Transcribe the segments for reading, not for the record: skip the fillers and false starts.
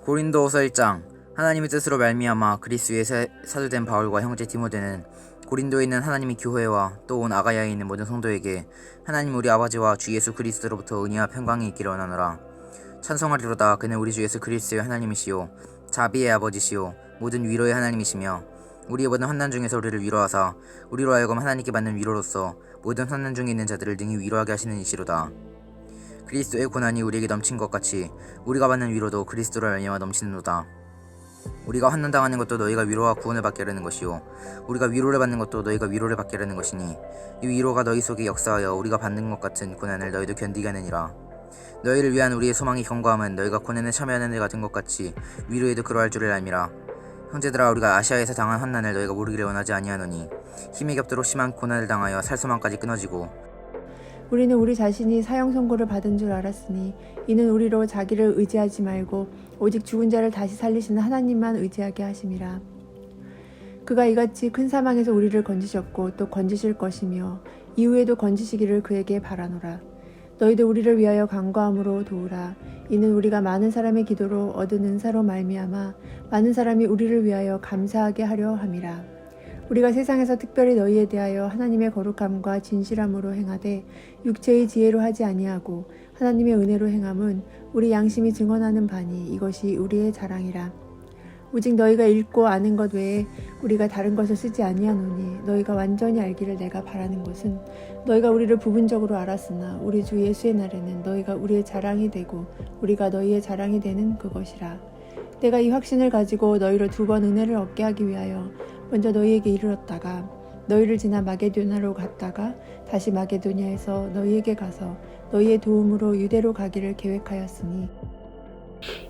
고린도후서 1장. 하나님의 뜻으로 말미암아 그리스도의 사도된 바울과 형제 디모데는 고린도에 있는 하나님의 교회와 또 온 아가야에 있는 모든 성도에게 하나님 우리 아버지와 주 예수 그리스도로부터 은혜와 평강이 있기를 원하노라. 찬송하리로다. 그는 우리 주 예수 그리스도의 하나님이시요 자비의 아버지시요 모든 위로의 하나님이시며 우리의 모든 환난 중에서 우리를 위로하사 우리로 하여금 하나님께 받는 위로로서 모든 환난 중에 있는 자들을 능히 위로하게 하시는 이시로다. 그리스도의 고난이 우리에게 넘친 것 같이 우리가 받는 위로도 그리스도로 말미암아 넘치는도다. 우리가 환난당하는 것도 너희가 위로와 구원을 받게 하려는 것이요 우리가 위로를 받는 것도 너희가 위로를 받게 하려는 것이니 이 위로가 너희 속에 역사하여 우리가 받는 것 같은 고난을 너희도 견디게 하느니라. 너희를 위한 우리의 소망이 견고함은 너희가 고난에 참여하는 일 같은 것 같이 위로에도 그러할 줄을 알미라. 형제들아, 우리가 아시아에서 당한 환난을 너희가 모르기를 원하지 아니하노니 힘이 겹도록 심한 고난을 당하여 살 소망까지 끊어지고 우리는 우리 자신이 사형 선고를 받은 줄 알았으니 이는 우리로 자기를 의지하지 말고 오직 죽은 자를 다시 살리시는 하나님만 의지하게 하심이라. 그가 이같이 큰 사망에서 우리를 건지셨고 또 건지실 것이며 이후에도 건지시기를 그에게 바라노라. 너희도 우리를 위하여 간구함으로 도우라. 이는 우리가 많은 사람의 기도로 얻은 은사로 말미암아 많은 사람이 우리를 위하여 감사하게 하려 함이라. 우리가 세상에서 특별히 너희에 대하여 하나님의 거룩함과 진실함으로 행하되 육체의 지혜로 하지 아니하고 하나님의 은혜로 행함은 우리 양심이 증언하는 바니 이것이 우리의 자랑이라. 오직 너희가 읽고 아는 것 외에 우리가 다른 것을 쓰지 아니하노니 너희가 완전히 알기를 내가 바라는 것은 너희가 우리를 부분적으로 알았으나 우리 주 예수의 날에는 너희가 우리의 자랑이 되고 우리가 너희의 자랑이 되는 그것이라. 내가 이 확신을 가지고 너희로 2번 은혜를 얻게 하기 위하여 먼저 너희에게 이르렀다가 너희를 지나 마게도냐로 갔다가 다시 마게도냐에서 너희에게 가서 너희의 도움으로 유대로 가기를 계획하였으니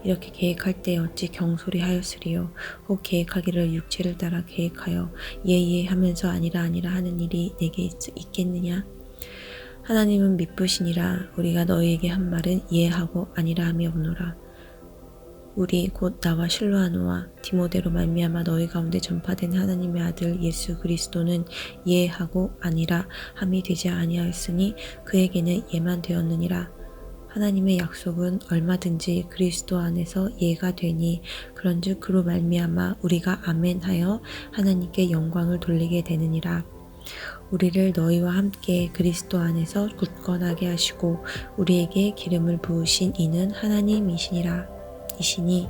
이렇게 계획할 때 어찌 경솔이하였으리요. 혹 계획하기를 육체를 따라 계획하여 예예 하면서 아니라 하는 일이 내게 있겠느냐. 하나님은 미쁘시니라. 우리가 너희에게 한 말은 예하고 아니라 함이 없노라. 우리 곧 나와 실로아노와 디모데로 말미암아 너희 가운데 전파된 하나님의 아들 예수 그리스도는 예하고 아니라 함이 되지 아니하였으니 그에게는 예만 되었느니라. 하나님의 약속은 얼마든지 그리스도 안에서 예가 되니 그런즉 그로 말미암아 우리가 아멘하여 하나님께 영광을 돌리게 되느니라. 우리를 너희와 함께 그리스도 안에서 굳건하게 하시고 우리에게 기름을 부으신 이는 하나님이시니라. 이시니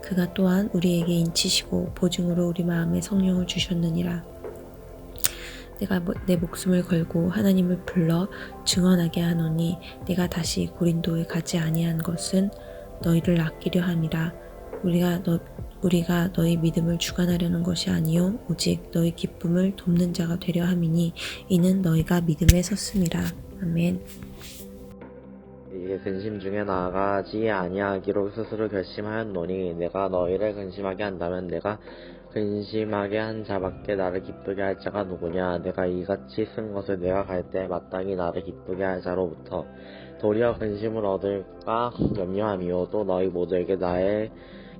그가 또한 우리에게 인치시고 보증으로 우리 마음에 성령을 주셨느니라. 내가 내 목숨을 걸고 하나님을 불러 증언하게 하노니 내가 다시 고린도에 가지 아니한 것은 너희를 아끼려 함이라. 우리가 너희 믿음을 주관하려는 것이 아니요 오직 너희 기쁨을 돕는 자가 되려 함이니 이는 너희가 믿음에 섰음이라. 아멘. 이게 근심 중에 나아가지 아니하기로 스스로 결심하였노니 내가 너희를 근심하게 한다면 내가 근심하게 한 자밖에 나를 기쁘게 할 자가 누구냐. 내가 이같이 쓴 것을 내가 갈 때 마땅히 나를 기쁘게 할 자로부터 도리어 근심을 얻을까 염려함이요 또 너희 모두에게 나의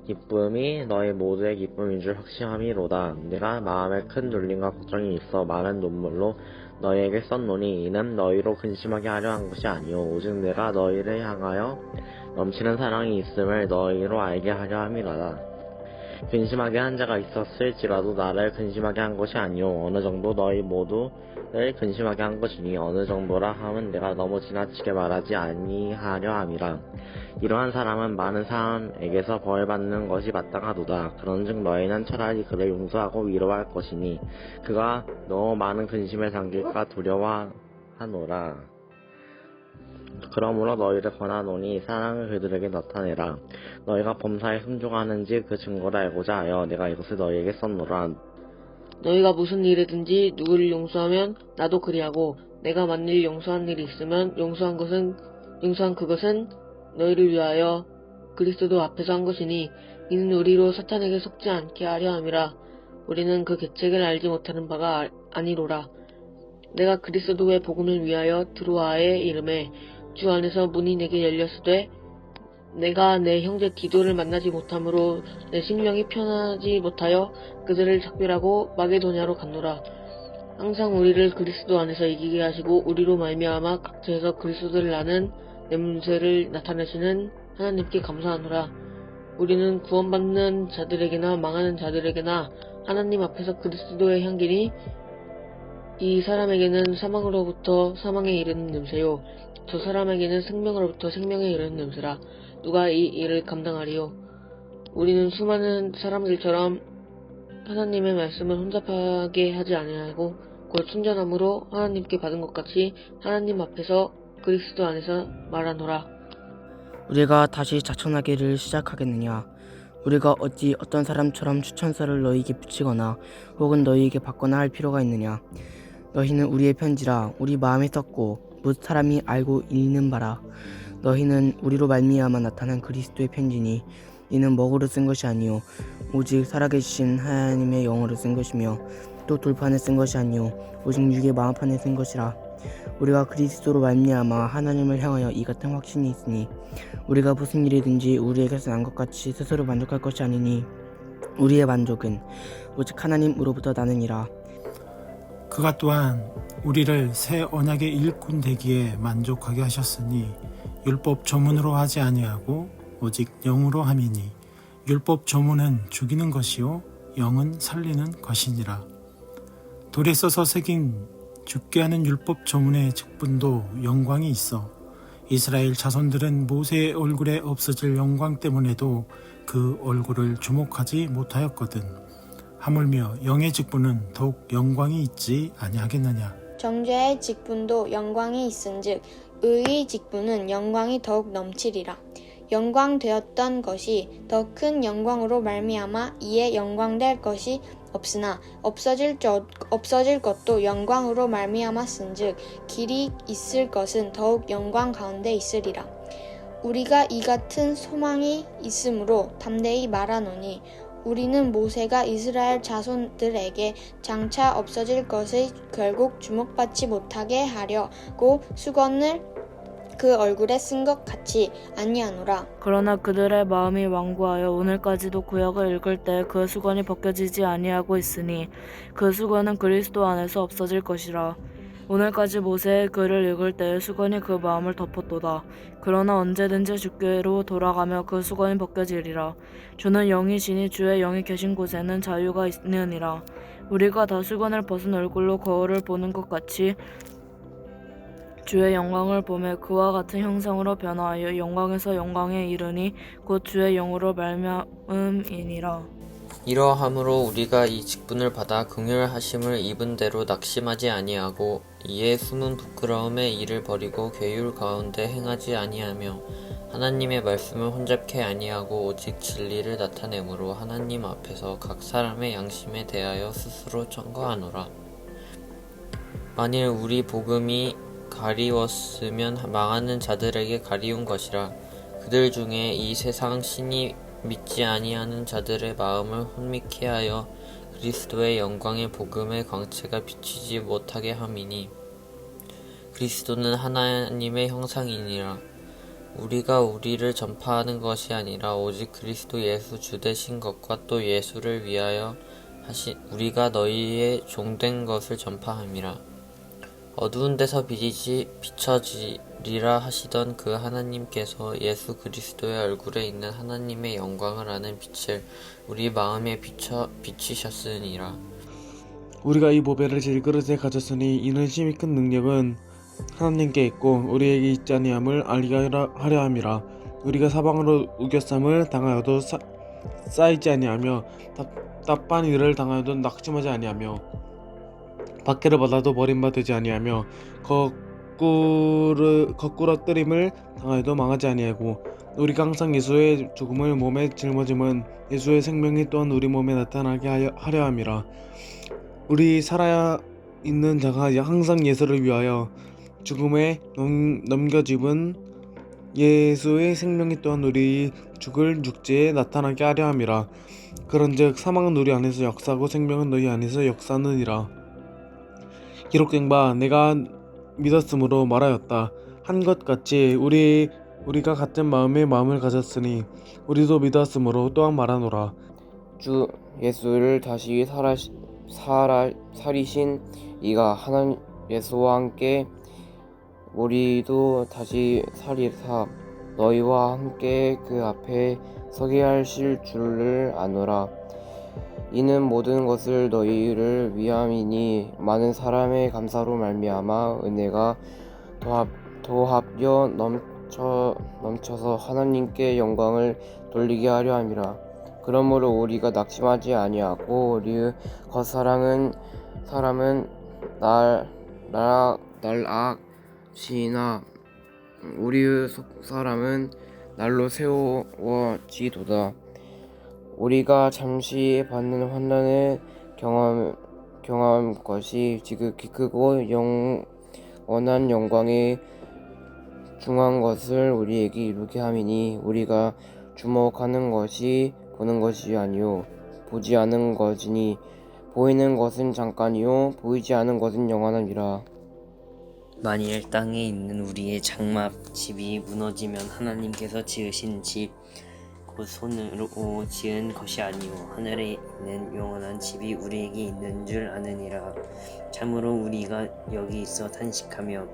기쁨이 너희 모두의 기쁨인 줄 확신함이로다. 내가 마음에 큰 눌림과 걱정이 있어 많은 눈물로 너희에게 썼노니 이는 너희로 근심하게 하려 한 것이 아니요 오직 내가 너희를 향하여 넘치는 사랑이 있음을 너희로 알게 하려 함이로다. 근심하게 한 자가 있었을지라도 나를 근심하게 한 것이 아니요 어느 정도 너희 모두를 근심하게 한 것이니 어느 정도라 함은 내가 너무 지나치게 말하지 아니하려 함이라. 이러한 사람은 많은 사람에게서 벌받는 것이 마땅하도다. 그런즉 너희는 차라리 그를 용서하고 위로할 것이니 그가 너무 많은 근심에 잠길까 두려워하노라. 그러므로 너희를 권하노니 사랑을 그들에게 나타내라. 너희가 범사에 순종하는지 그 증거를 알고자 하여 내가 이것을 너희에게 썼노라. 너희가 무슨 일이든지 누구를 용서하면 나도 그리하고 내가 만일 용서한 일이 있으면 용서한 그것은 너희를 위하여 그리스도 앞에서 한 것이니 이는 우리로 사탄에게 속지 않게 하려 함이라. 우리는 그 계책을 알지 못하는 바가 아니로라. 내가 그리스도의 복음을 위하여 드로아의 이름에 주 안에서 문이 내게 열렸으되 내가 내 형제 디도를 만나지 못함으로 내 심령이 편하지 못하여 그들을 작별하고 마게도냐로 갔노라. 항상 우리를 그리스도 안에서 이기게 하시고 우리로 말미암아 각처에서 그리스도를 아는 냄새를 나타내시는 하나님께 감사하노라. 우리는 구원받는 자들에게나 망하는 자들에게나 하나님 앞에서 그리스도의 향기니 이 사람에게는 사망으로부터 사망에 이르는 냄새요 저 사람에게는 생명으로부터 생명에 이르는 냄새라. 누가 이 일을 감당하리요? 우리는 수많은 사람들처럼 하나님의 말씀을 혼잡하게 하지 아니하고 곧 순전함으로 하나님께 받은 것 같이 하나님 앞에서 그리스도 안에서 말하노라. 우리가 다시 자천하기를 시작하겠느냐? 우리가 어찌 어떤 사람처럼 추천서를 너희에게 붙이거나 혹은 너희에게 받거나 할 필요가 있느냐? 너희는 우리의 편지라 우리 마음에 썼고 못 사람이 알고 읽는 바라. 너희는 우리로 말미암아 나타난 그리스도의 편지니 이는 먹으로 쓴 것이 아니요 오직 살아계신 하나님의 영으로 쓴 것이며 또 돌판에 쓴 것이 아니요 오직 육의 마음판에 쓴 것이라. 우리가 그리스도로 말미암아 하나님을 향하여 이 같은 확신이 있으니 우리가 무슨 일이든지 우리에게서 난 것 같이 스스로 만족할 것이 아니니 우리의 만족은 오직 하나님으로부터 나느니라. 그가 또한 우리를 새 언약의 일꾼 되기에 만족하게 하셨으니 율법 조문으로 하지 아니하고 오직 영으로 함이니 율법 조문은 죽이는 것이요 영은 살리는 것이니라. 돌에 써서 새긴 죽게 하는 율법 조문의 직분도 영광이 있어 이스라엘 자손들은 모세의 얼굴에 없어질 영광 때문에도 그 얼굴을 주목하지 못하였거든. 하물며 영의 직분은 더욱 영광이 있지 아니하겠느냐. 정죄의 직분도 영광이 있은즉 의의 직분은 영광이 더욱 넘치리라. 영광되었던 것이 더 큰 영광으로 말미암아 이에 영광될 것이 없으나 없어질 것도 영광으로 말미암았은즉 길이 있을 것은 더욱 영광 가운데 있으리라. 우리가 이 같은 소망이 있으므로 담대히 말하노니 우리는 모세가 이스라엘 자손들에게 장차 없어질 것을 결국 주목받지 못하게 하려고 수건을 그 얼굴에 쓴 것 같이 아니하노라. 그러나 그들의 마음이 완고하여 오늘까지도 구약을 읽을 때 그 수건이 벗겨지지 아니하고 있으니 그 수건은 그리스도 안에서 없어질 것이라. 오늘까지 모세의 글을 읽을 때 수건이 그 마음을 덮었도다. 그러나 언제든지 주께로 돌아가며 그 수건이 벗겨지리라. 주는 영이시니 주의 영이 계신 곳에는 자유가 있느니라. 우리가 다 수건을 벗은 얼굴로 거울을 보는 것 같이 주의 영광을 보매 그와 같은 형상으로 변화하여 영광에서 영광에 이르니 곧 주의 영으로 말미암음이니라. 이러함으로 우리가 이 직분을 받아 긍휼하심을 입은 대로 낙심하지 아니하고 이에 숨은 부끄러움의 일을 버리고 괴율 가운데 행하지 아니하며 하나님의 말씀을 혼잡케 아니하고 오직 진리를 나타내므로 하나님 앞에서 각 사람의 양심에 대하여 스스로 청구하노라. 만일 우리 복음이 가리웠으면 망하는 자들에게 가리운 것이라. 그들 중에 이 세상 신이 믿지 아니하는 자들의 마음을 혼미케 하여 그리스도의 영광의 복음의 광채가 비치지 못하게 함이니 그리스도는 하나님의 형상이니라. 우리가 우리를 전파하는 것이 아니라 오직 그리스도 예수 주 되신 것과 또 예수를 위하여 우리가 너희의 종된 것을 전파함이라. 어두운 데서 빛이 비춰지리라 하시던 그 하나님께서 예수 그리스도의 얼굴에 있는 하나님의 영광을 아는 빛을 우리 마음에 비치셨으니라. 우리가 이 보배를 질그릇에 가졌으니 이는 심히 큰 능력은 하나님께 있고 우리에게 있지 아니함을 알게 하려 함이라. 우리가 사방으로 우겨쌈을 당하여도 쌓이지 아니하며 답답한 일을 당하여도 낙심하지 아니하며 박해를 받아도 버림받지 아니하며 거꾸러뜨림을 당하여도 망하지 아니하고 우리가 항상 예수의 죽음을 몸에 짊어짐은 예수의 생명이 또한 우리 몸에 나타나게 하려 함이라. 우리 살아 있는 자가 항상 예수를 위하여 죽음에 넘겨짐은 예수의 생명이 또한 우리 죽을 육체에 나타나게 하려 함이라. 그런즉 사망은 우리 안에서 역사하고 생명은 너희 안에서 역사하느니라. 기록된 바 내가 믿었으므로 말하였다 한 것 같이 우리가 같은 마음을 가졌으니 우리도 믿었으므로 또한 말하노라. 주 예수를 다시 살리신 이가 하나님 예수와 함께 우리도 다시 살리사 너희와 함께 그 앞에 서게 하실 줄을 아노라. 이는 모든 것을 너희를 위함이니 많은 사람의 감사로 말미암아 은혜가 도합여 넘쳐서 하나님께 영광을 돌리게 하려 함이라. 그러므로 우리가 낙심하지 아니하고 우리의 겉사람은 날악시나 우리의 속사람은 날로 세워지도다. 우리가 잠시 받는 환난을 경험한 것이 지극히 크고 영원한 영광에 중한 것을 우리에게 이루게 함이니 우리가 주목하는 것이 보는 것이 아니요 보지 않은 것이니 보이는 것은 잠깐이요 보이지 않은 것은 영원함이라. 만일 땅에 있는 우리의 장막 집이 무너지면 하나님께서 지으신 집 곧 손으로 지은 것이 아니요 하늘에 있는 영원한 집이 우리에게 있는 줄 아느니라. 참으로 우리가 여기 있어 탄식하며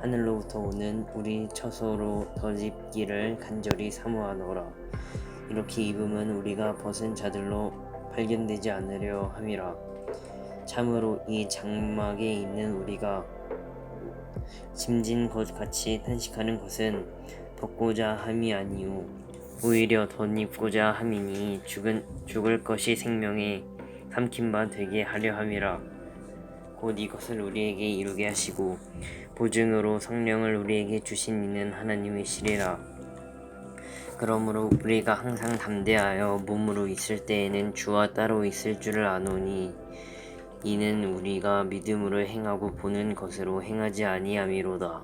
하늘로부터 오는 우리 처소로 더 집기를 간절히 사모하노라. 이렇게 입으면 우리가 벗은 자들로 발견되지 않으려 함이라. 참으로 이 장막에 있는 우리가 짐진 것 같이 탄식하는 것은 벗고자 함이 아니요 오히려 덧입고자 함이니 죽을 것이 생명에 삼킨 바 되게 하려 함이라. 곧 이것을 우리에게 이루게 하시고 보증으로 성령을 우리에게 주신 이는 하나님이시리라. 그러므로 우리가 항상 담대하여 몸으로 있을 때에는 주와 따로 있을 줄을 아노니 이는 우리가 믿음으로 행하고 보는 것으로 행하지 아니함이로다.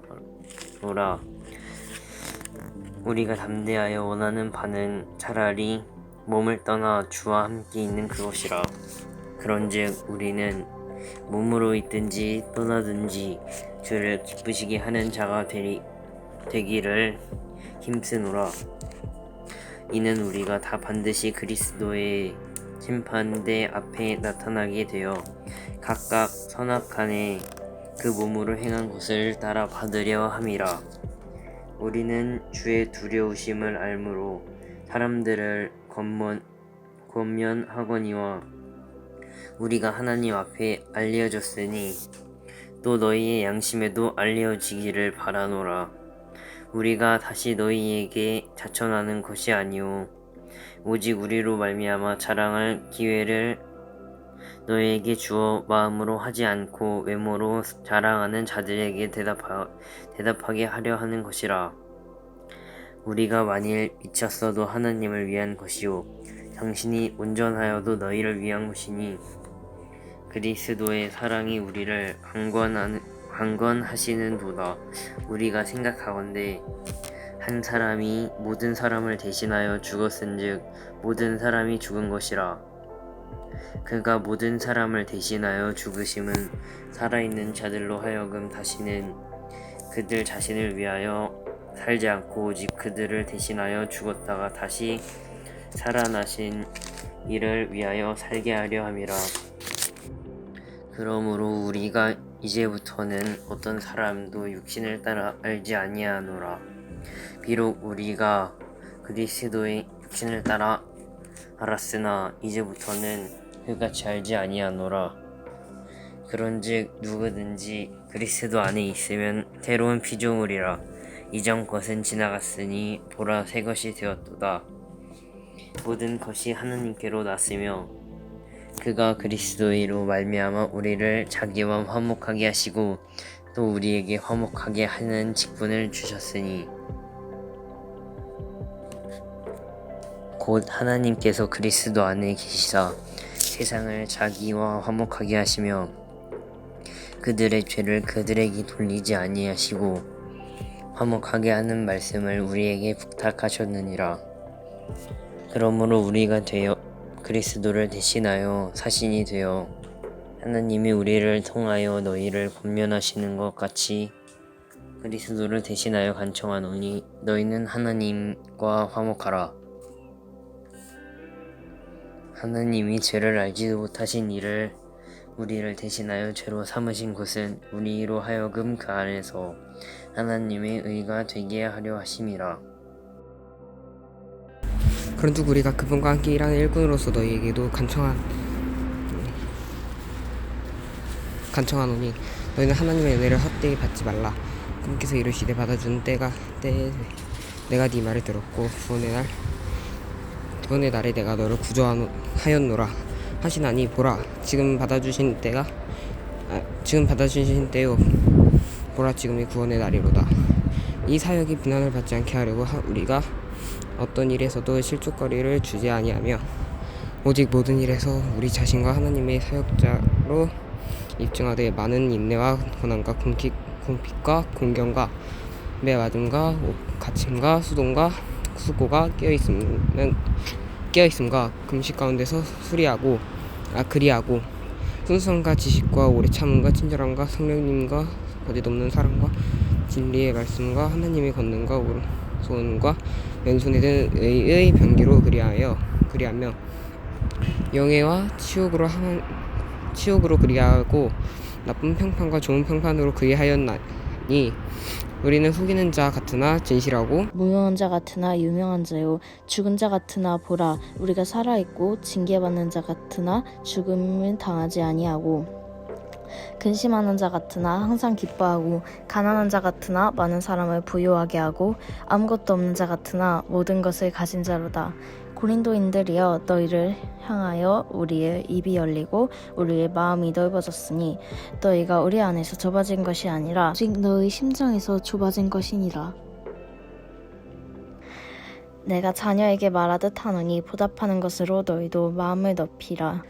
우리가 담대하여 원하는 바는 차라리 몸을 떠나 주와 함께 있는 그것이라. 그런즉 우리는 몸으로 있든지 떠나든지 주를 기쁘시게 하는 자가 되기를 힘쓰노라. 이는 우리가 다 반드시 그리스도의 심판대 앞에 나타나게 되어 각각 선악간에 그 몸으로 행한 것을 따라 받으려 함이라. 우리는 주의 두려우심을 알므로 사람들을 권면하거니와 우리가 하나님 앞에 알려졌으니 또 너희의 양심에도 알려지기를 바라노라. 우리가 다시 너희에게 자천하는 것이 아니오 오직 우리로 말미암아 자랑할 기회를 너희에게 주어 마음으로 하지 않고 외모로 자랑하는 자들에게 대답하게 하려 하는 것이라. 우리가 만일 미쳤어도 하나님을 위한 것이요 당신이 온전하여도 너희를 위한 것이니 그리스도의 사랑이 우리를 강권하시는도다. 우리가 생각하건대 한 사람이 모든 사람을 대신하여 죽었은즉 모든 사람이 죽은 것이라. 그가 모든 사람을 대신하여 죽으심은 살아있는 자들로 하여금 다시는 그들 자신을 위하여 살지 않고 오직 그들을 대신하여 죽었다가 다시 살아나신 이를 위하여 살게 하려 함이라. 그러므로 우리가 이제부터는 어떤 사람도 육신을 따라 알지 아니하노라. 비록 우리가 그리스도의 육신을 따라 알았으나 이제부터는 그같이 알지 아니하노라. 그런즉 누구든지 그리스도 안에 있으면 새로운 피조물이라. 이전 것은 지나갔으니 보라 새 것이 되었도다. 모든 것이 하나님께로 났으며 그가 그리스도로 말미암아 우리를 자기와 화목하게 하시고 또 우리에게 화목하게 하는 직분을 주셨으니 곧 하나님께서 그리스도 안에 계시사 세상을 자기와 화목하게 하시며 그들의 죄를 그들에게 돌리지 아니하시고 화목하게 하는 말씀을 우리에게 부탁하셨느니라. 그러므로 우리가 되어 그리스도를 대신하여 사신이 되어 하나님이 우리를 통하여 너희를 권면하시는 것 같이 그리스도를 대신하여 간청하노니 너희는 하나님과 화목하라. 하나님이 죄를 알지도 못하신 이를 우리를 대신하여 죄로 삼으신 것은 우리로 하여금 그 안에서 하나님의 의가 되게 하려 하심이라. 그런즉 우리가 그분과 함께 일하는 일꾼으로서 너희에게도 간청하노니 너희는 하나님의 은혜를 헛되이 받지 말라. 꿈께서 이르시되 받아주는 때에 내가 네 말을 들었고 구원의 날에 내가 너를 구조하였노라 하시나니 보라 지금 받아주신 때요 보라 지금이 구원의 날이로다. 이 사역이 비난을 받지 않게 하려고 우리가 어떤 일에서도 실족거리를 주지 아니하며 오직 모든 일에서 우리 자신과 하나님의 사역자로 입증하되 많은 인내와 고난과 공핍과 공경과 매맞음과 갇힘과 수고가 깨어있음과 금식 가운데서 그리하고 순수함과 지식과 오래 참음과 친절함과 성령님과 거짓없는 사랑과 진리의 말씀과 하나님의 권능과 오른손과 왼손에 든 의의 병기로 그리하며 영예와 치욕으로 그리하고 나쁜 평판과 좋은 평판으로 그리하였나니 우리는 속이는 자 같으나 진실하고 무용한 자 같으나 유명한 자요 죽은 자 같으나 보라 우리가 살아있고 징계받는 자 같으나 죽음을 당하지 아니하고 근심하는 자 같으나 항상 기뻐하고 가난한 자 같으나 많은 사람을 부유하게 하고 아무것도 없는 자 같으나 모든 것을 가진 자로다. 고린도인들이여 너희를 향하여 우리의 입이 열리고 우리의 마음이 넓어졌으니 너희가 우리 안에서 좁아진 것이 아니라 오직 너희 심정에서 좁아진 것이니라. 내가 자녀에게 말하듯 하노니 보답하는 것으로 너희도 마음을 넓히라.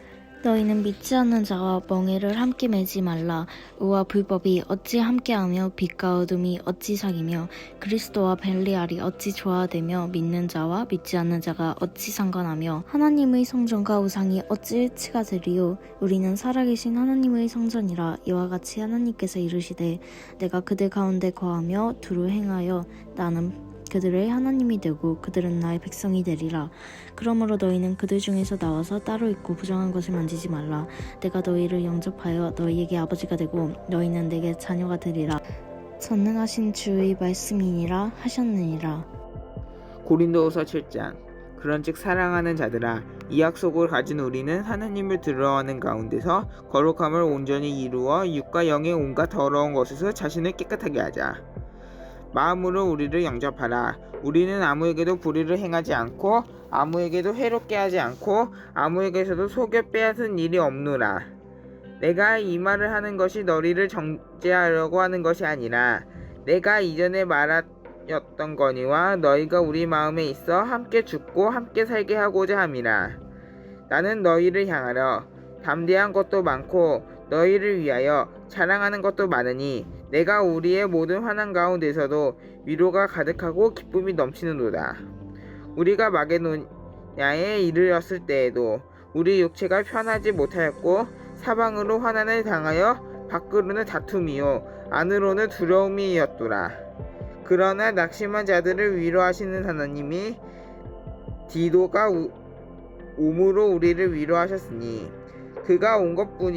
너희는 믿지 않는 자와 멍에를 함께 매지 말라. 의와 불법이 어찌 함께하며 빛과 어둠이 어찌 사귀며 그리스도와 벨리알이 어찌 조화되며 믿는 자와 믿지 않는 자가 어찌 상관하며 하나님의 성전과 우상이 어찌 일치가 되리요. 우리는 살아계신 하나님의 성전이라. 이와 같이 하나님께서 이르시되 내가 그들 가운데 거하며 두루 행하여 나는 그들의 하나님이 되고 그들은 나의 백성이 되리라. 그러므로 너희는 그들 중에서 나와서 따로 있고 부정한 것을 만지지 말라. 내가 너희를 영접하여 너희에게 아버지가 되고 너희는 내게 자녀가 되리라. 전능하신 주의 말씀이니라 하셨느니라. 고린도후서 7장. 그런즉 사랑하는 자들아 이 약속을 가진 우리는 하나님을 들어하는 가운데서 거룩함을 온전히 이루어 육과 영의 온갖 더러운 것에서 자신을 깨끗하게 하자. 마음으로 우리를 영접하라. 우리는 아무에게도 불의를 행하지 않고 아무에게도 해롭게 하지 않고 아무에게서도 속여 빼앗은 일이 없노라. 내가 이 말을 하는 것이 너희를 정죄하려고 하는 것이 아니라 내가 이전에 말하였던 거니와 너희가 우리 마음에 있어 함께 죽고 함께 살게 하고자 함이라. 나는 너희를 향하여 담대한 것도 많고 너희를 위하여 자랑하는 것도 많으니 내가 우리의 모든 환난 가운데서도 위로가 가득하고 기쁨이 넘치는도다. 우리가 마게도냐에 이르렀을 때에도 우리 육체가 편하지 못하였고 사방으로 환난을 당하여 밖으로는 다툼이요 안으로는 두려움이었더라. 그러나 낙심한 자들을 위로하시는 하나님이 디도가 오므로 우리를 위로하셨으니 그가 온 것뿐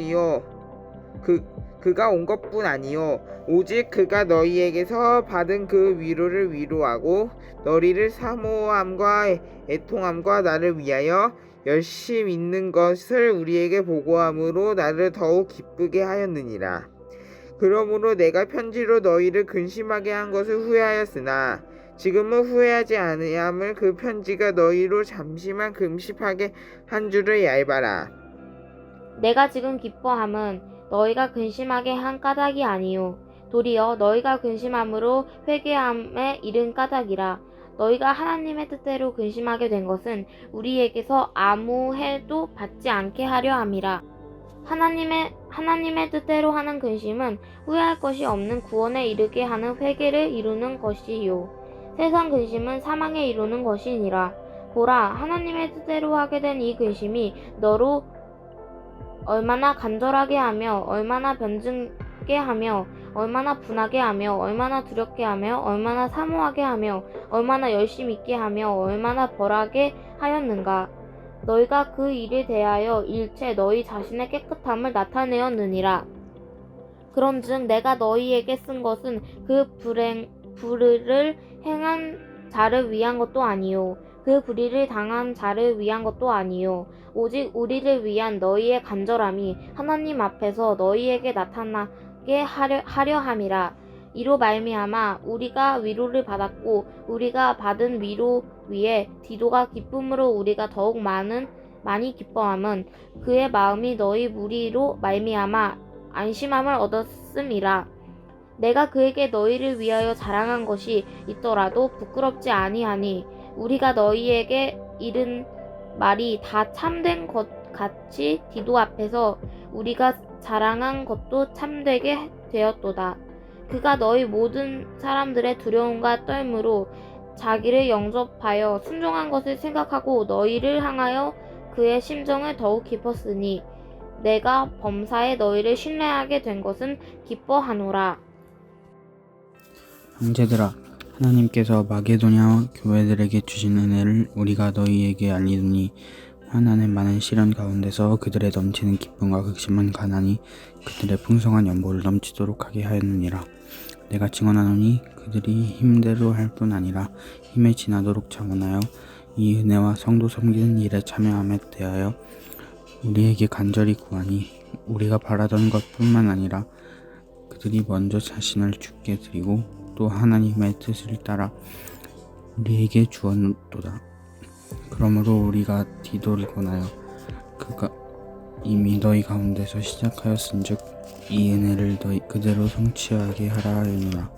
아니요 오직 그가 너희에게서 받은 그 위로를 위로하고 너희를 사모함과 애통함과 나를 위하여 열심 있는 것을 우리에게 보고함으로 나를 더욱 기쁘게 하였느니라. 그러므로 내가 편지로 너희를 근심하게 한 것을 후회하였으나 지금은 후회하지 아니함을 그 편지가 너희로 잠시만 금심하게 한 줄을 얇아라. 내가 지금 기뻐함은 너희가 근심하게 한 까닭이 아니요 도리어 너희가 근심함으로 회개함에 이른 까닭이라. 너희가 하나님의 뜻대로 근심하게 된 것은 우리에게서 아무 해도 받지 않게 하려 함이라. 하나님의 뜻대로 하는 근심은 후회할 것이 없는 구원에 이르게 하는 회개를 이루는 것이요 세상 근심은 사망에 이루는 것이니라. 보라, 하나님의 뜻대로 하게 된 이 근심이 너로 얼마나 간절하게 하며 얼마나 변증게 하며 얼마나 분하게 하며 얼마나 두렵게 하며 얼마나 사모하게 하며 얼마나 열심 있게 하며 얼마나 벌하게 하였는가. 너희가 그 일에 대하여 일체 너희 자신의 깨끗함을 나타내었느니라. 그런즉 내가 너희에게 쓴 것은 그 불의를 행한 자를 위한 것도 아니요 그 불의를 당한 자를 위한 것도 아니요 오직 우리를 위한 너희의 간절함이 하나님 앞에서 너희에게 나타나게 하려 함이라. 이로 말미암아 우리가 위로를 받았고 우리가 받은 위로 위에 디도가 기쁨으로 우리가 더욱 많이 기뻐함은 그의 마음이 너희 무리로 말미암아 안심함을 얻었음이라. 내가 그에게 너희를 위하여 자랑한 것이 있더라도 부끄럽지 아니하니 우리가 너희에게 이른 말이 다 참된 것 같이 디도 앞에서 우리가 자랑한 것도 참되게 되었도다. 그가 너희 모든 사람들의 두려움과 떨므로 자기를 영접하여 순종한 것을 생각하고 너희를 향하여 그의 심정을 더욱 깊었으니 내가 범사에 너희를 신뢰하게 된 것은 기뻐하노라. 형제들아, 하나님께서 마게도냐 교회들에게 주신 은혜를 우리가 너희에게 알리노니 하나는 많은 시련 가운데서 그들의 넘치는 기쁨과 극심한 가난이 그들의 풍성한 연보를 넘치도록 하게 하였느니라. 내가 증언하노니 그들이 힘대로 할 뿐 아니라 힘에 지나도록 자원하여 이 은혜와 성도 섬기는 일에 참여함에 대하여 우리에게 간절히 구하니 우리가 바라던 것뿐만 아니라 그들이 먼저 자신을 주께 드리고 또 하나님의 뜻을 따라 우리에게 주었도다. 그러므로 우리가 디도를 권하여 그가 이미 너희 가운데서 시작하였은즉 이 은혜를 그대로 성취하게 하라 하였노라.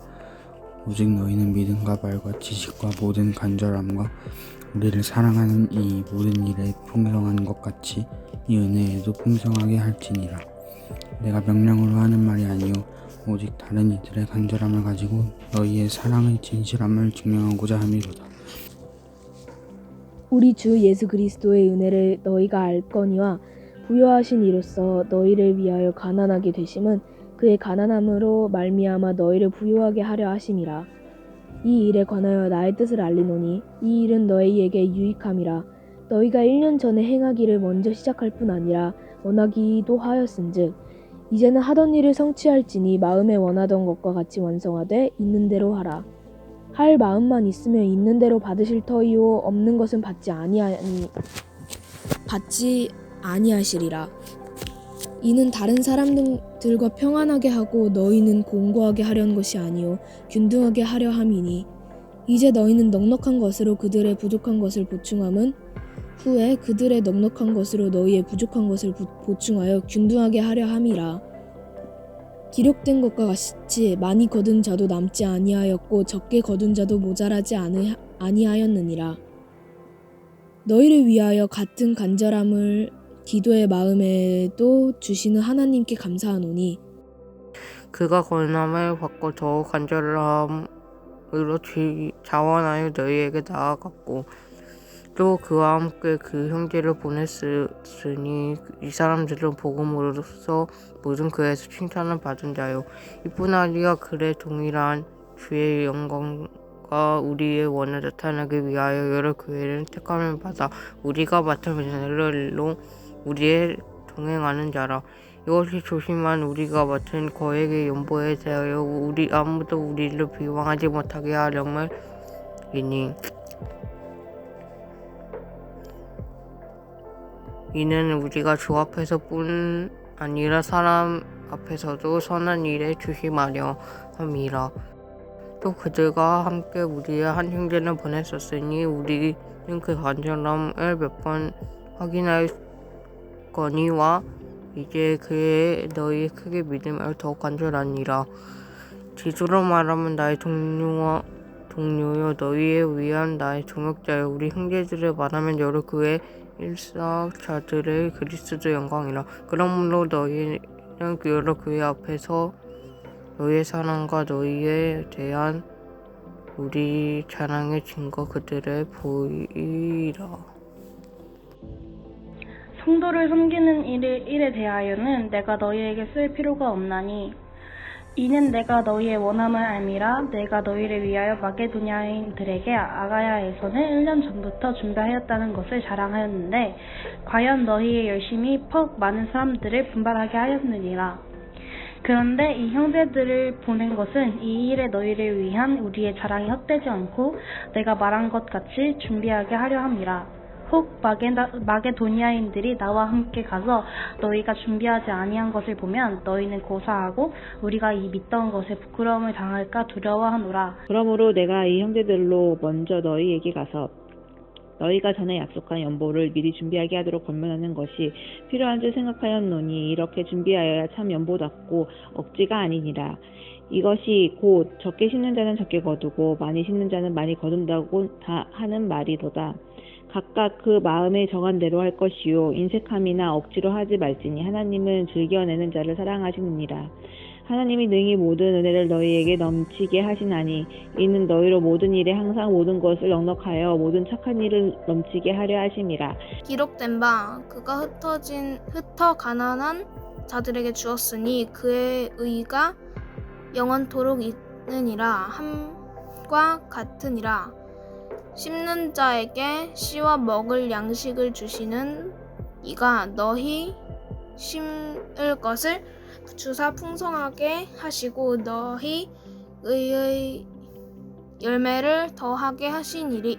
오직 너희는 믿음과 말과 지식과 모든 간절함과 우리를 사랑하는 이 모든 일에 풍성한 것 같이 이 은혜에도 풍성하게 할지니라. 내가 명령으로 하는 말이 아니요 오직 다른 이들의 간절함을 가지고 너희의 사랑의 진실함을 증명하고자 함이로다. 우리 주 예수 그리스도의 은혜를 너희가 알거니와 부여하신 이로써 너희를 위하여 가난하게 되심은 그의 가난함으로 말미암아 너희를 부유하게 하려 하심이라. 이 일에 관하여 나의 뜻을 알리노니 이 일은 너희에게 유익함이라. 너희가 1년 전에 행하기를 먼저 시작할 뿐 아니라 원하기도 하였은즉 이제는 하던 일을 성취할지니 마음에 원하던 것과 같이 완성하되 있는 대로 하라. 할 마음만 있으면 있는 대로 받으실 터이요 없는 것은 받지 아니하시리라. 이는 다른 사람들과 평안하게 하고 너희는 공고하게 하려는 것이 아니요 균등하게 하려 함이니 이제 너희는 넉넉한 것으로 그들의 부족한 것을 보충함은 후에 그들의 넉넉한 것으로 너희의 부족한 것을 보충하여 균등하게 하려 함이라. 기록된 것과 같이 많이 거둔 자도 남지 아니하였고 적게 거둔 자도 모자라지 아니하였느니라. 너희를 위하여 같은 간절함을 기도의 마음에도 주시는 하나님께 감사하노니 그가 권함을 받고 더욱 간절함으로 자원하여 너희에게 나아갔고 또 그와 함께 그 형제를 보냈으니 이 사람들은 복음으로서 모든 교회에서 칭찬을 받은 자요 이뿐 아니라 그의 동일한 주의 영광과 우리의 원을 나타내기 위하여 여러 교회를 택함을 받아 우리가 맡은 일로 우리의 동행하는 자라. 이것이 조심한 우리가 맡은 거액의 연보에 대하여 아무도 우리를 비방하지 못하게 하려므이니 이는 우리가 주 앞에서뿐 아니라 사람 앞에서도 선한 일에 조심하려 함이라. 또 그들과 함께 우리의 한 형제를 보냈었으니 우리는 그 간절함을 몇 번 확인하였거니와 이제 너희의 크게 믿음을 더욱 간절하니라. 지도로 말하면 나의 동료요 너희에 위한 나의 동역자요 우리 형제들을 말하면 여러 교회 일사자들의 그리스도 영광이라. 그러므로 너희는 여러 교회 앞에서 너희의 사랑과 너희에 대한 우리 자랑의 증거 그들에 보이라. 성도를 섬기는 일에 대하여는 내가 너희에게 쓸 필요가 없나니 이는 내가 너희의 원함을 알미라. 내가 너희를 위하여 마게도냐인들에게 아가야에서는 1년 전부터 준비하였다는 것을 자랑하였는데 과연 너희의 열심이 퍽 많은 사람들을 분발하게 하였느니라. 그런데 이 형제들을 보낸 것은 이 일에 너희를 위한 우리의 자랑이 헛되지 않고 내가 말한 것 같이 준비하게 하려 함이라. 혹 마게도니아인들이 나와 함께 가서 너희가 준비하지 아니한 것을 보면 너희는 고사하고 우리가 이 믿던 것에 부끄러움을 당할까 두려워하노라. 그러므로 내가 이 형제들로 먼저 너희에게 가서 너희가 전에 약속한 연보를 미리 준비하게 하도록 권면하는 것이 필요한 줄 생각하였노니 이렇게 준비하여야 참 연보답고 억지가 아니니라. 이것이 곧 적게 심는 자는 적게 거두고 많이 심는 자는 많이 거둔다고 하는 말이로다. 각각 그 마음에 정한 대로 할 것이요 인색함이나 억지로 하지 말지니 하나님은 즐겨내는 자를 사랑하시느니라. 하나님이 능히 모든 은혜를 너희에게 넘치게 하시나니 이는 너희로 모든 일에 항상 모든 것을 넉넉하여 모든 착한 일을 넘치게 하려 하심이라. 기록된 바 그가 흩어 가난한 자들에게 주었으니 그의 의가 영원토록 있느니라. 함과 같으니라. 심는 자에게 씨와 먹을 양식을 주시는 이가 너희 심을 것을 주사 풍성하게 하시고 너희 의의 열매를 더하게 하시니리.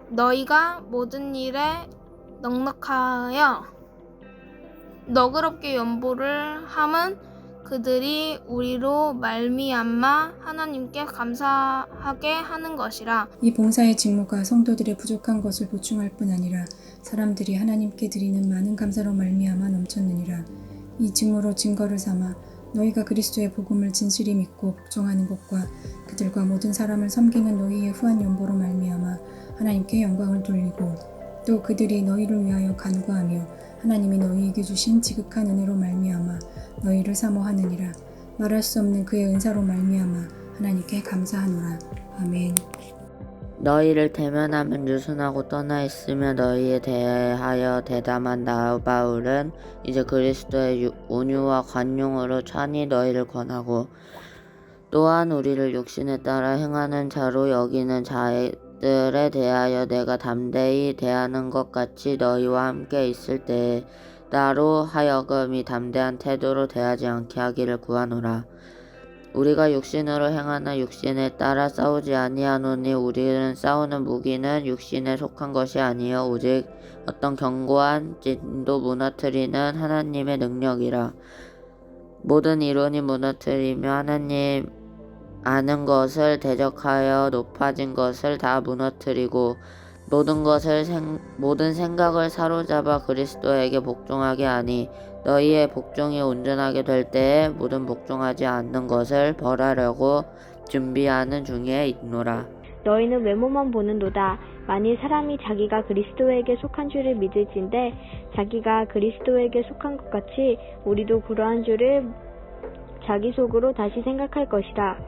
너희가 모든 일에 넉넉하여 너그럽게 연보를 함은 그들이 우리로 말미암아 하나님께 감사하게 하는 것이라. 이 봉사의 직무가 성도들의 부족한 것을 보충할 뿐 아니라 사람들이 하나님께 드리는 많은 감사로 말미암아 넘쳤느니라. 이 직무로 증거를 삼아 너희가 그리스도의 복음을 진실히 믿고 복종하는 것과 그들과 모든 사람을 섬기는 너희의 후한 연보로 말미암아 하나님께 영광을 돌리고 또 그들이 너희를 위하여 간구하며 하나님이 너희에게 주신 지극한 은혜로 말미암아 너희를 사모하느니라. 말할 수 없는 그의 은사로 말미암아 하나님께 감사하노라. 아멘. 너희를 대면하면 유순하고 떠나 있으며 너희에 대하여 대담한 나 바울은 이제 그리스도의 온유와 관용으로 찬히 너희를 권하고 또한 우리를 육신에 따라 행하는 자로 여기는 자들에 대하여 내가 담대히 대하는 것 같이 너희와 함께 있을 때에 나로 하여금 이 담대한 태도로 대하지 않게 하기를 구하노라. 우리가 육신으로 행하나 육신에 따라 싸우지 아니하노니 우리는 싸우는 무기는 육신에 속한 것이 아니요 오직 어떤 견고한 진도 무너뜨리는 하나님의 능력이라. 모든 이론이 무너뜨리며 하나님 아는 것을 대적하여 높아진 것을 다 무너뜨리고 모든 생각을 사로잡아 그리스도에게 복종하게 하니 너희의 복종이 온전하게 될 때에 모든 복종하지 않는 것을 벌하려고 준비하는 중에 있노라. 너희는 외모만 보는도다. 만일 사람이 자기가 그리스도에게 속한 줄을 믿을진대 자기가 그리스도에게 속한 것 같이 우리도 그러한 줄을 자기 속으로 다시 생각할 것이다.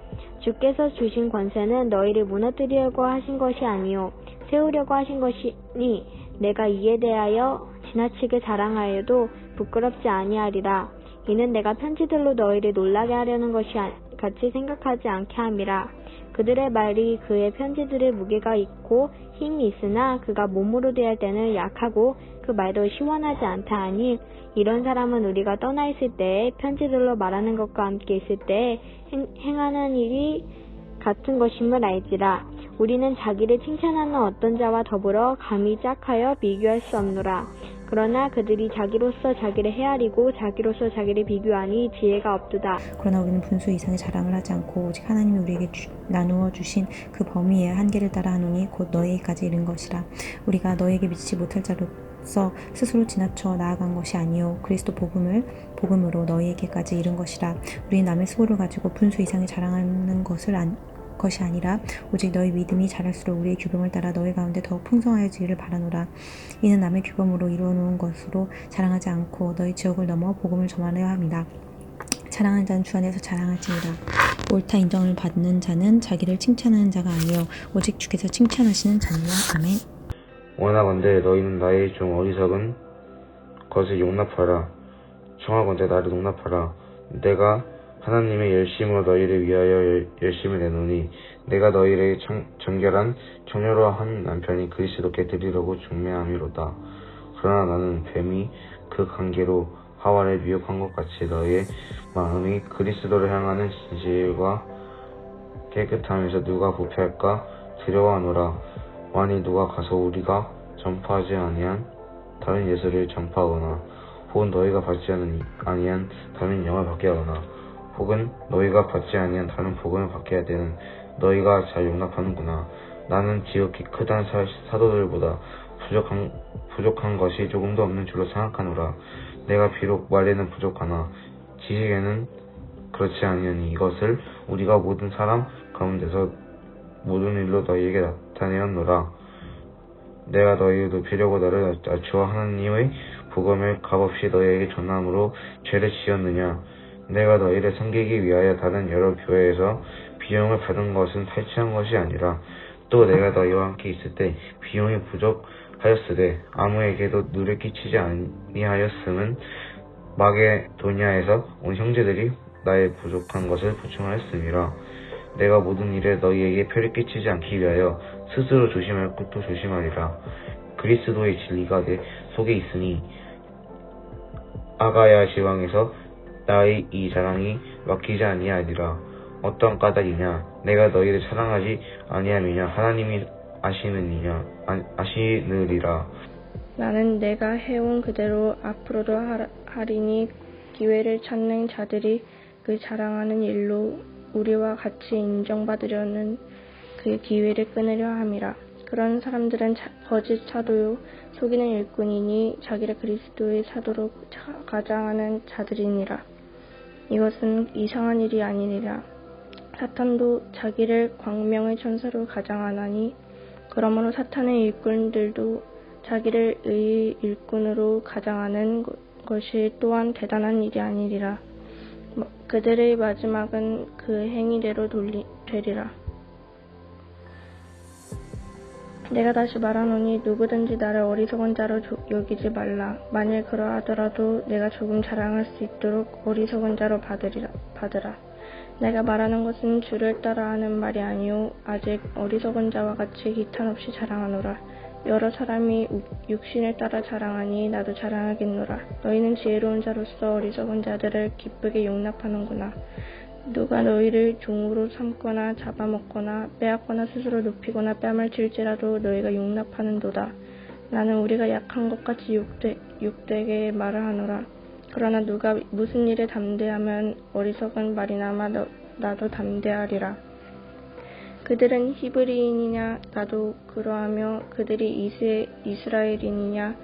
주께서 주신 권세는 너희를 무너뜨리려고 하신 것이 아니요 세우려고 하신 것이니 내가 이에 대하여 지나치게 자랑하여도 부끄럽지 아니하리라. 이는 내가 편지들로 너희를 놀라게 하려는 것이 같이 생각하지 않게 함이라. 그들의 말이 그의 편지들의 무게가 있고 힘이 있으나 그가 몸으로 대할 때는 약하고 그 말도 시원하지 않다 하니 이런 사람은 우리가 떠나 있을 때에 편지들로 말하는 것과 함께 있을 때에 행하는 일이 같은 것임을 알지라. 우리는 자기를 칭찬하는 어떤 자와 더불어 감히 짝하여 비교할 수 없노라. 그러나 그들이 자기로서 자기를 헤아리고 자기로서 자기를 비교하니 지혜가 없도다. 그러나 우리는 분수 이상의 자랑을 하지 않고 오직 하나님이 우리에게 나누어 주신 그 범위의 한계를 따라 하노니 곧 너희에게까지 이른 것이라. 우리가 너희에게 미치지 못할 자로서 스스로 지나쳐 나아간 것이 아니요 그리스도 복음으로 너희에게까지 이른 것이라. 우리는 남의 수고를 가지고 분수 이상의 자랑하는 것이 아니라 오직 너희 믿음이 자랄수록 우리의 규범을 따라 너희 가운데 더욱 풍성하여지기를 바라노라. 이는 남의 규범으로 이루어놓은 것으로 자랑하지 않고 너희 지역을 넘어 복음을 전하려 함이다. 자랑하는 자는 주 안에서 자랑할지니라. 옳다 인정을 받는 자는 자기를 칭찬하는 자가 아니요 오직 주께서 칭찬하시는 자니라. 아멘. 원하건대 너희는 나의 좀 어리석은 것을 용납하라. 청하건대 나를 용납하라. 내가 하나님의 열심으로 너희를 위하여 열심을 내노니 내가 너희를 정결한 청녀로 한 남편이 그리스도께 드리려고 중매함이로다. 그러나 나는 뱀이 그 관계로 하와를 미혹한 것 같이 너희의 마음이 그리스도를 향하는 진실과 깨끗함에서 누가 부패할까 두려워하노라. 만일 누가 가서 우리가 전파하지 아니한 다른 예수를 전파하거나 혹은 너희가 받지 아니한 다른 영을 받게 하거나 혹은 너희가 받지 아니한 다른 복음을 받게 할 때는 너희가 잘 용납하는구나. 나는 지극히 크단 사도들보다 부족한 것이 조금도 없는 줄로 생각하노라. 내가 비록 말에는 부족하나 지식에는 그렇지 아니하니 이것을 우리가 모든 사람 가운데서 모든 일로 너희에게 나타내었노라. 내가 너희를 높이려고 너를 낮추어 하나님의 복음을 값없이 너희에게 전함으로 죄를 지었느냐. 내가 너희를 섬기기 위하여 다른 여러 교회에서 비용을 받은 것은 탈취한 것이 아니라 또 내가 너희와 함께 있을 때 비용이 부족하였으되 아무에게도 누를 끼치지 아니하였음은 마게도냐에서 온 형제들이 나의 부족한 것을 보충하였음이라. 내가 모든 일에 너희에게 표를 끼치지 않기 위하여 스스로 조심할 것도 조심하리라. 그리스도의 진리가 내 속에 있으니 아가야 지방에서 나의 이 자랑이 막히지 아니하리라. 어떠한 까닭이냐? 내가 너희를 사랑하지 아니함이냐? 하나님이 아시느리라. 나는 내가 해온 그대로 앞으로도 하리니 기회를 찾는 자들이 그 자랑하는 일로 우리와 같이 인정받으려는 그 기회를 끊으려 함이라. 그런 사람들은 거짓 사도요 속이는 일꾼이니 자기를 그리스도의 사도로 가장하는 자들이니라. 이것은 이상한 일이 아니니라. 사탄도 자기를 광명의 천사로 가장하나니 그러므로 사탄의 일꾼들도 자기를 의의 일꾼으로 가장하는 것이 또한 대단한 일이 아니리라. 그들의 마지막은 그 행위대로 되리라. 내가 다시 말하노니 누구든지 나를 어리석은 자로 여기지 말라. 만일 그러하더라도 내가 조금 자랑할 수 있도록 어리석은 자로 받으라. 내가 말하는 것은 주를 따라 하는 말이 아니오 아직 어리석은 자와 같이 기탄 없이 자랑하노라. 여러 사람이 육신을 따라 자랑하니 나도 자랑하겠노라. 너희는 지혜로운 자로서 어리석은 자들을 기쁘게 용납하는구나. 누가 너희를 종으로 삼거나 잡아먹거나 빼앗거나 스스로 높이거나 뺨을칠지라도 너희가 용납하는도다. 나는 우리가 약한 것 같이 욕되게 말을 하노라. 그러나 누가 무슨 일에 담대하면 어리석은 말이나마 나도 담대하리라. 그들은 히브리인이냐 나도 그러하며 그들이 이스라엘인이냐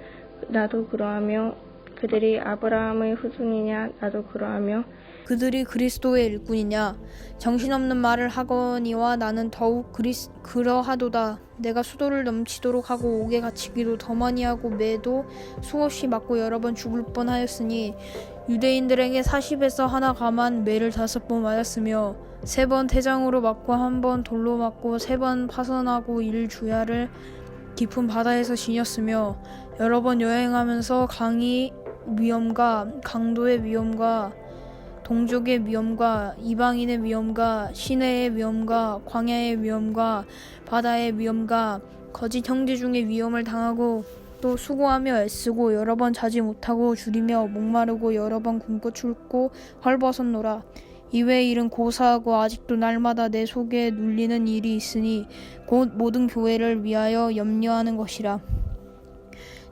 나도 그러하며 그들이 아브라함의 후손이냐 나도 그러하며 그들이 그리스도의 일꾼이냐 정신없는 말을 하거니와 나는 더욱 그러하도다. 내가 수도를 넘치도록 하고 옥에 갇히기도 더 많이 하고 매도 수없이 맞고 여러 번 죽을 뻔하였으니 유대인들에게 40에서 하나 감한 매를 5번 맞았으며 3번 태장으로 맞고 1번 돌로 맞고 3번 파선하고 1주야를 깊은 바다에서 지녔으며 여러 번 여행하면서 강의 위험과 강도의 위험과 동족의 위험과 이방인의 위험과 시내의 위험과 광야의 위험과 바다의 위험과 거짓 형제 중에 위험을 당하고 또 수고하며 애쓰고 여러 번 자지 못하고 줄이며 목마르고 여러 번 굶고 춥고 헐벗었노라. 이외의 일은 고사하고 아직도 날마다 내 속에 눌리는 일이 있으니 곧 모든 교회를 위하여 염려하는 것이라.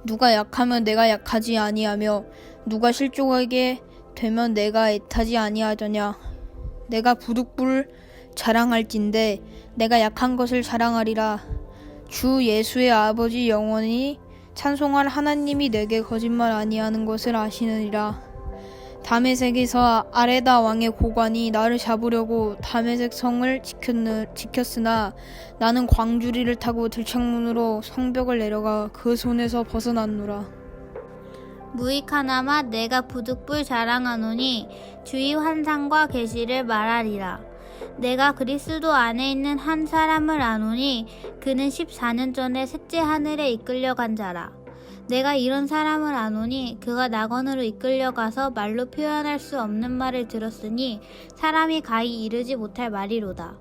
누가 약하면 내가 약하지 아니하며 누가 실족하게 되면 내가 애타지 아니하더냐. 내가 부득불 자랑할진대 내가 약한 것을 자랑하리라. 주 예수의 아버지 영원히 찬송할 하나님이 내게 거짓말 아니하는 것을 아시느니라. 다메섹에서 아레다 왕의 고관이 나를 잡으려고 다메섹 성을 지켰으나 나는 광주리를 타고 들창문으로 성벽을 내려가 그 손에서 벗어났노라. 무익하나마 내가 부득불 자랑하노니 주의 환상과 계시를 말하리라. 내가 그리스도 안에 있는 한 사람을 아노니 그는 14년 전에 셋째 하늘에 이끌려간 자라. 내가 이런 사람을 아노니 그가 낙원으로 이끌려가서 말로 표현할 수 없는 말을 들었으니 사람이 가히 이르지 못할 말이로다.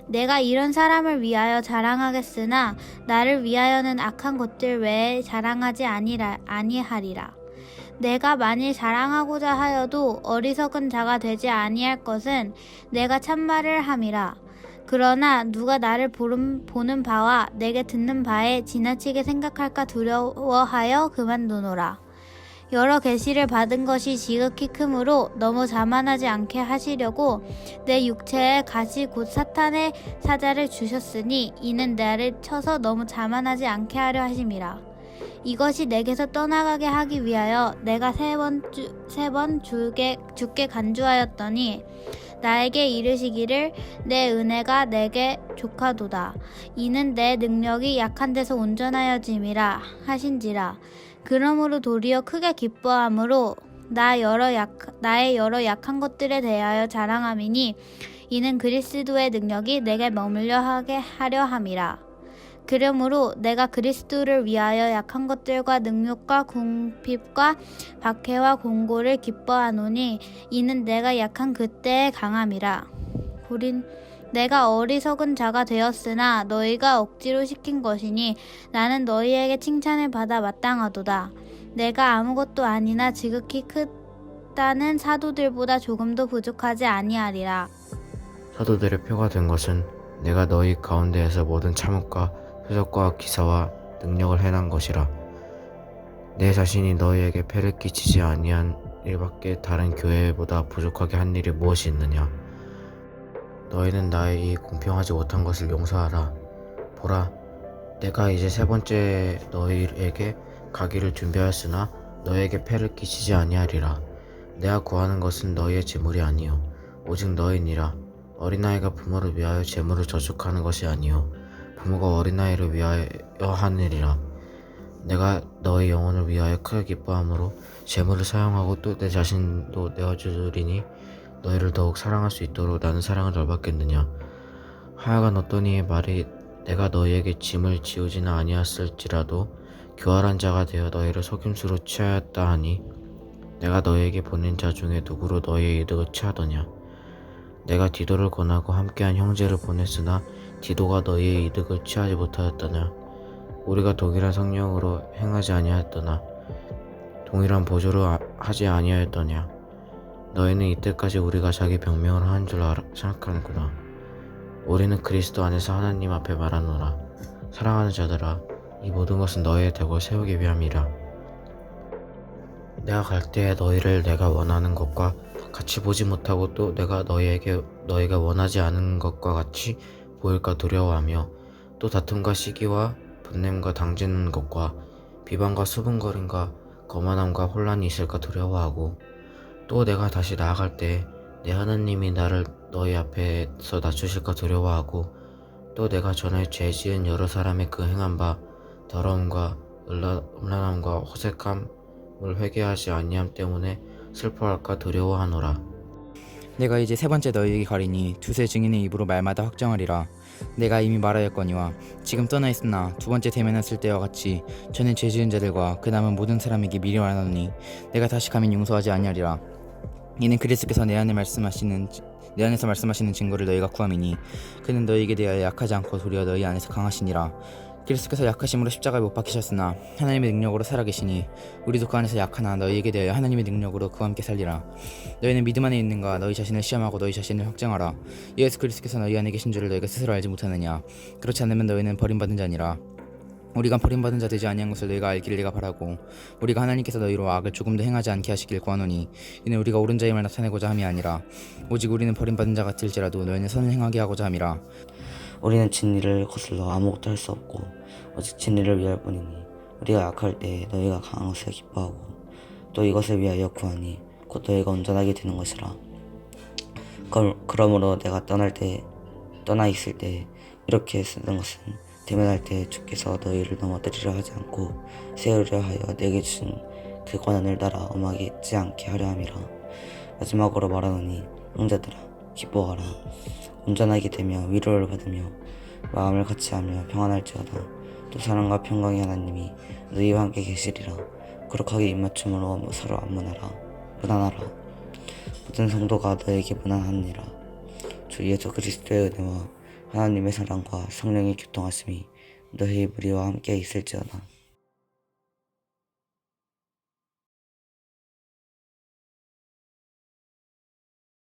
내가 이런 사람을 위하여 자랑하겠으나 나를 위하여는 악한 것들 외에 자랑하지 아니하리라. 내가 만일 자랑하고자 하여도 어리석은 자가 되지 아니할 것은 내가 참말을 함이라. 그러나 누가 나를 보는 바와 내게 듣는 바에 지나치게 생각할까 두려워하여 그만두노라. 여러 계시를 받은 것이 지극히 크므로 너무 자만하지 않게 하시려고 내 육체에 가시 곧 사탄의 사자를 주셨으니 이는 나를 쳐서 너무 자만하지 않게 하려 하심이라. 이것이 내게서 떠나가게 하기 위하여 내가 세 번 주께 간주하였더니 나에게 이르시기를 내 은혜가 내게 족하도다. 이는 내 능력이 약한 데서 온전하여짐이라 하신지라. 그러므로 도리어 크게 기뻐함으로 나의 여러 약한 것들에 대하여 자랑함이니 이는 그리스도의 능력이 내게 머물려 하게 하려 함이라. 그러므로 내가 그리스도를 위하여 약한 것들과 능욕과 궁핍과 박해와 공고를 기뻐하노니 이는 내가 약한 그때의 강함이라. 내가 어리석은 자가 되었으나 너희가 억지로 시킨 것이니 나는 너희에게 칭찬을 받아 마땅하도다. 내가 아무것도 아니나 지극히 크다는 사도들보다 조금도 부족하지 아니하리라. 사도들의 표가 된 것은 내가 너희 가운데에서 모든 참음과 표적과 기사와 능력을 행한 것이라. 내 자신이 너희에게 폐를 끼치지 아니한 일밖에 다른 교회보다 부족하게 한 일이 무엇이 있느냐. 너희는 나의 이 공평하지 못한 것을 용서하라. 보라, 내가 이제 세 번째 너희에게 가기를 준비하였으나 너희에게 폐를 끼치지 아니하리라. 내가 구하는 것은 너희의 재물이 아니요 오직 너희니라. 어린아이가 부모를 위하여 재물을 저축하는 것이 아니요 부모가 어린아이를 위하여 하느니라. 내가 너희 영혼을 위하여 크게 기뻐함으로 재물을 사용하고 또 내 자신도 내어주리니 너희를 더욱 사랑할 수 있도록 나는 사랑을 덜 받겠느냐. 하여간 어떤 이의 말이 내가 너희에게 짐을 지우지는 아니었을지라도 교활한 자가 되어 너희를 속임수로 취하였다 하니 내가 너희에게 보낸 자 중에 누구로 너희의 이득을 취하더냐. 내가 디도를 권하고 함께한 형제를 보냈으나 디도가 너희의 이득을 취하지 못하였더냐. 우리가 동일한 성령으로 행하지 아니하였더나 동일한 보조를 하지 아니하였더냐. 너희는 이때까지 우리가 자기 병명을 하는 줄 생각하는구나. 우리는 그리스도 안에서 하나님 앞에 말하노라. 사랑하는 자들아, 이 모든 것은 너희의 덕을 세우기 위함이라. 내가 갈 때에 너희를 내가 원하는 것과 같이 보지 못하고 또 내가 너희가 원하지 않은 것과 같이 보일까 두려워하며 또 다툼과 시기와 분냄과 당지는 것과 비방과 수분거림과 거만함과 혼란이 있을까 두려워하고 또 내가 다시 나아갈 때 내 하나님이 나를 너희 앞에서 낮추실까 두려워하고 또 내가 전에 죄지은 여러 사람의 그 행한 바 더러움과 음란함과 호색함을 회개하지 아니함 때문에 슬퍼할까 두려워하노라. 내가 이제 세 번째 너희에게 가리니 두세 증인의 입으로 말마다 확정하리라. 내가 이미 말하였거니와 지금 떠나 있으나 두 번째 대면했을 때와 같이 전에 죄 지은 자들과 그 남은 모든 사람에게 미리 말하노니 내가 다시 가면 용서하지 아니하리라. 이는 그리스도께서 내 안에서 말씀하시는 증거를 너희가 구함이니 그는 너희에게 대하여 약하지 않고 도리어 너희 안에서 강하시니라. 그리스도께서 약하심으로 십자가에 못 박히셨으나 하나님의 능력으로 살아계시니 우리도 그 안에서 약하나 너희에게 대하여 하나님의 능력으로 그와 함께 살리라. 너희는 믿음 안에 있는가? 너희 자신을 시험하고 너희 자신을 확정하라. 예수 그리스도께서 너희 안에 계신 줄을 너희가 스스로 알지 못하느냐? 그렇지 않으면 너희는 버림받은 자니라. 우리가 버림받은 자 되지 아니한 것을 너희가 알기를 내가 바라고 우리가 하나님께서 너희로 악을 조금도 행하지 않게 하시길 구하노니 이는 우리가 옳은 자의 말 나타내고자 함이 아니라 오직 우리는 버림받은 자 같을지라도 너희는 선을 행하게 하고자 함이라. 우리는 진리를 거슬러 아무것도 할 수 없고 오직 진리를 위할 뿐이니 우리가 약할 때 너희가 강한 것을 기뻐하고 또 이것을 위하여 구하니 곧 너희가 온전하게 되는 것이라. 그러므로 내가 떠나 있을 때 이렇게 쓰는 것은 대면할 때 주께서 너희를 넘어뜨리려 하지 않고 세우려 하여 내게 주신 그 권한을 따라 엄하게 있지 않게 하려 함이라. 마지막으로 말하노니 형제들아 기뻐하라. 온전하게 되며 위로를 받으며 마음을 같이하며 평안할지어다. 또 사랑과 평강의 하나님이 너희와 함께 계시리라. 거룩하게 입맞춤으로 서로 무난하라. 모든 성도가 너에게 무난하니라. 주 예수 그리스도의 은혜와 하나님의 사랑과 성령의 교통하심이 너희 무리와 함께 있을지어다.